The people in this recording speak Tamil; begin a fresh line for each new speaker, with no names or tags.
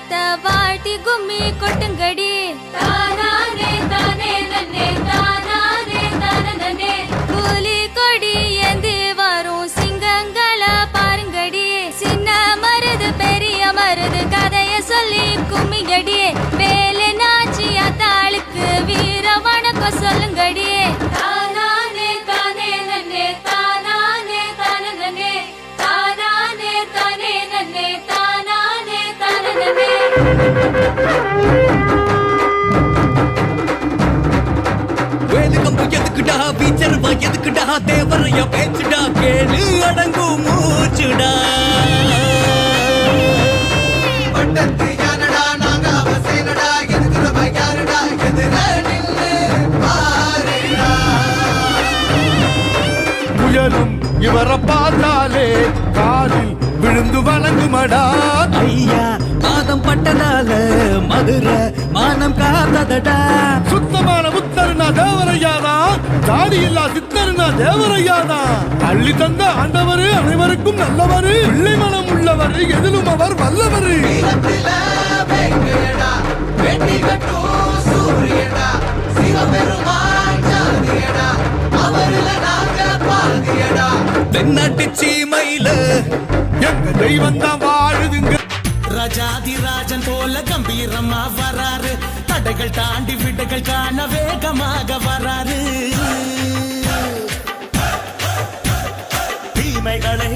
தாளத்தை வாட்டி கும்மி கொட்டுங்கடி தானானே தானே நன்னே தானானே தானே கூலி கொடி ஏந்தி வரும் சிங்கங்கள பாருங்கடி சின்ன மருது பெரிய மருது கதைய சொல்லி கும்மிங்கடி வேலை நாச்சியா தாளுக்கு வீர வணக்கம் சொல்லுங்கடி தானானே தானே நன்னே தானானே தானே தானானே தானே நன்னே தானானே தானே
வேலுக்கம்பு எதுக்குடா வீச்சருவா எதுக்குடா தேவரையா பேச்சுடா கேளு அடங்கும் மூச்சுடா
பட்டத்து யானடா நாங்க அவசேனடா எதுக்குற பையாருடா எதிர நில்லு பாருடா
புயலும் இவரை பார்த்தாலே காலில் விழுந்து வணங்குமடா
ஐயா பாதம் பட்டதால மதுரை மானம் காத்ததடா
சுத்தமான முத்தருனா தேவரையானா தாடி இல்லா சித்தருனா தேவரையானா அள்ளி தந்த ஆண்டவரு அனைவருக்கும் நல்லவரு பிள்ளை மனம் உள்ளவரு எதிலும் அவர் வல்லவரு
வீரத்தில வெங்கடா வெட்டி கட்டும் சூரியடா சிவபெருமான் ஜாதியடா அவரில நாங்க பாதியடா
தென்னாட்டு சீமையில
எங்க தெய்வம் தான் வாழுதுங்க
ராஜாதி ராஜன் போல கம்பீரமா வராரு தடைகள் தாண்டி விடைகள் காண வேகமாக வராரு தீமைகளை